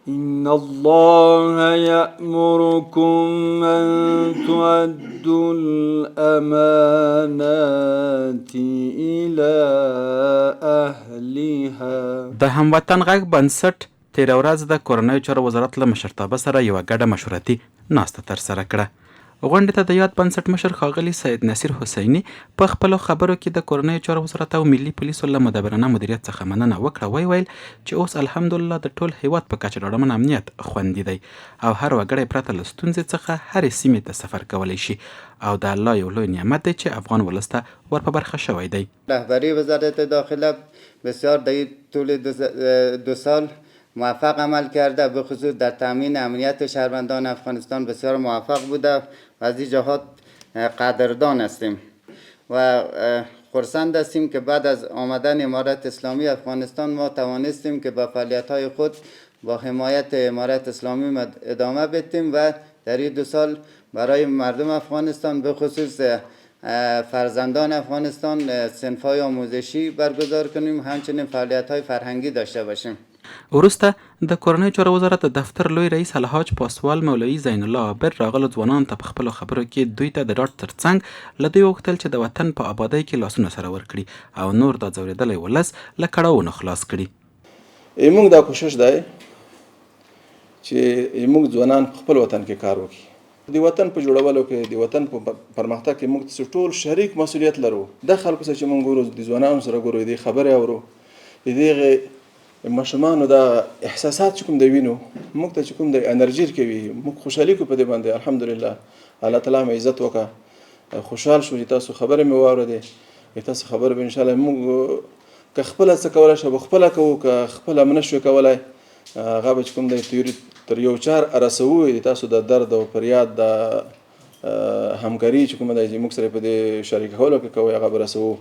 إن الله يأمركم أن تؤدوا الأمانات إلى أهلها. د هموطن غږ بنسټ تېره ورځ د کورنیو چارو وزارت له مشرتابه سره یوه ګډه مشورتي ناسته ترسره کړه. غونډې ته د یاد بنسټ مشر ښاغلي سید نصیر حسیني په خپلو خبرو کې د کورنیو چارو وزارت او ملي پولیسو له مدبرانه مدیریت څخه مننه وکړه. ویل چې اوس الحمدلله د ټول هیواد په کچه ډاډمن امنیت خوندي دی او هر وګړی پرته له ستونزې څخه هرې سیمې ته سفر کولی شي او د الله یو لوی نعمت دی چې افغان ولس ته ور په برخه شوی دی. رهبری وزارت داخله بسیار در طول 2 سال موفق عمل کرده، به خصوص در تامین امنیت شهروندان افغانستان بسیار موفق بوده و از این جهات قدردان هستیم و خرسند هستیم که بعد از آمدن امارت اسلامی افغانستان ما توانستیم که با فعالیت‌های خود با حمایت امارت اسلامی ادامه بدیم و در این 2 سال برای مردم افغانستان به خصوص فرزندان افغانستان صنف‌های آموزشی برگزار کنیم، همچنین فعالیت‌های فرهنگی داشته باشیم. وروسته د کورنیو چارو وزارت د دفتر لوی رئیس الحاج پاسوال مولوي زین الله عابر راغلو ځوانانو ته په خپلو خبرو کې دوی ته د ډاډ ترڅنګ له دوی وغوښتل چې د وطن په آبادۍ کې لاسونه سره ورکړي او نور دا ځورېدلی ولس له کړاوونو خلاص کړي. موږ دا کوشش دی چې موږ ځوانان په خپل وطن کې کار وکړي. د وطن په جوړولو کې د وطن په پرمختګ کې موږ ټول شریک مسؤلیت لرو. د خلکو سره چې موږ ګورو د ځوانانو سره ګورو د خبرې اورو د دغه ماشومانو دا احساسات چې کوم دی وینو موږ ته چې کوم دی انرژي کوي موږ خوشحالي کو په دې باندې الحمدلله الله تعالی مې عزت وکړه خوشحال شو چې تاسو خبرې مې واورېدې تاسو خبرې به ان شاء الله موږ که خپل څه کولای شو خپل کوو که خپل منه شو کولای هغه به کوم دی تر یو چار ارسوو تاسو د درد او فریاد د همکاري چې کوم دی موږ سره په دې شریکولو کې کوي هغه برسوو.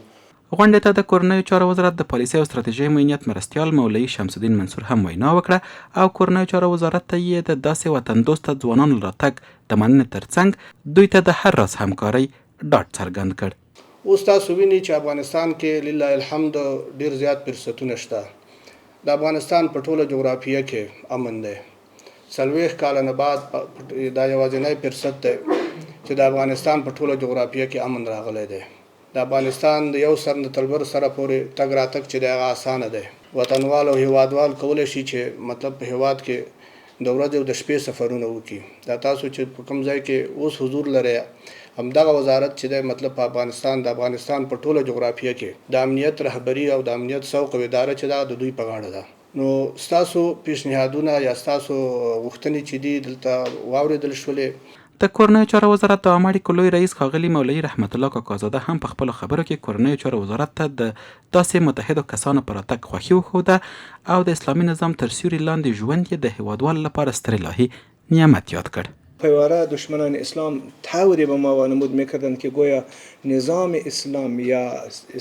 غونډې ته د کورنیو چارو وزارت د پالیسۍ او ستراتیژۍ معینیت مرستیال مولوي شمس الدین منصور هم وینا وکړه او کورنیو چارو وزارت ته یې د داسې وطن دوسته ځوانانو راتګ د مننې ترڅنګ دوی ته د هر راز همکارۍ ډاډ څرګند کړ. اوس تاسو وینئ چې افغانستان کې لله الحمد ډېر زیات فرصتونه شته. د افغانستان په ټوله جغرافیه کې امن دی. 40 کاله نه بعد دا یوازینی فرصت دی چې د افغانستان په ټوله جغرافیه کې امن راغلی دی. د افغانستان د یو سر نه تل بل سره پورې تګ راتګ چې دی هغه اسانه دی. وطنوال او هیوادوال کولی شي چې مطلب په هیواد کې د ورځې او د شپې سفرونه وکړي. دا تاسو چې په کوم ځای کې اوس حضور لرئ همدغه وزارت چې دی مطلب په د افغانستان په ټوله جغرافیه کې د امنیت رهبري او د امنیت سوق او اداره چې دا د دوی په غاړه ده. نو ستاسو پیشنهادونه یا ستاسو غوښتنې چې دي دلته واورېدل شولې. د کورنیو چارو وزارت د عامه اړیکو لوی رئیس ښاغلي مولوي رحمت الله کاکازاده هم په خپلو خبرو کې کورنیو چارو وزارت ته د داسې متحدو کسانو په راتګ خوښي وښوده او د اسلامي نظام تر سیوري لاندې ژوند یې د هیوادوالو لپاره ستر الهي نعمت یاد کړ. پیواره دشمنان اسلام طوری به ما وانمود میکردند که گویا نظام اسلام یا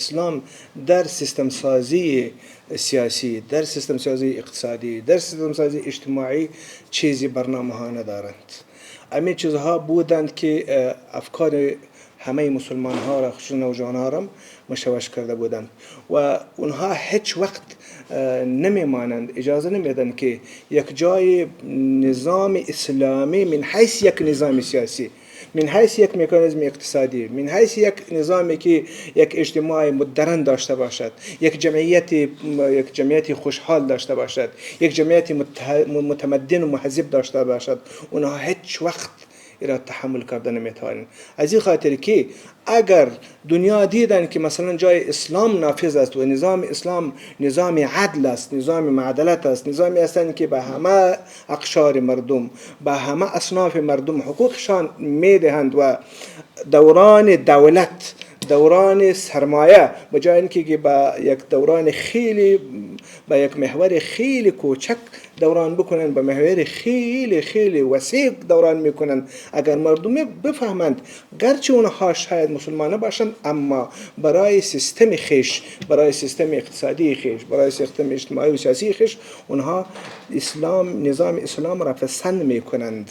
اسلام در سیستم سازی سیاسی، در سیستم سازی اقتصادی، در سیستم سازی اجتماعی چیزی برنامه ها ندارند. همه چیزها بودند که افکار همه مسلمان ها را خصوصا نوجوان ها را مشوش کرده بودند و اونها هیچ وقت نمیمانند اجازه نمیدن که یک جای نظام اسلامی من حیث یک نظام سیاسی، من حیث یک مکانیزم اقتصادی، من حیث یک نظامی که یک اجتماع مدرن داشته باشد، یک جمعیت خوشحال داشته باشد، یک جمعیت متمدن و مهذب داشته باشد، اونها هیچ وقت را تحمل کرده نمیتوانند. از این خاطر که اگر دنیا دیدن که مثلا جای اسلام نافذ است و نظام اسلام نظام عدل است، نظام معادلت است، نظامی است که به همه اقشار مردم، به همه اصناف مردم حقوقشان میدهند و دوران دولت، دوران سرمایه به جای اینکه با یک دوران خیلی با یک محور خیلی کوچک دوران بکنن، به محور خیلی خیلی وسیع دوران میکنن. اگر مردم بفهمند گرچه اونها شاید مسلمان باشند اما برای سیستم خیش، برای سیستم اقتصادی خیش، برای سیستم اجتماعی و سیاسی خیش اونها اسلام، نظام اسلام را پسند میکنند.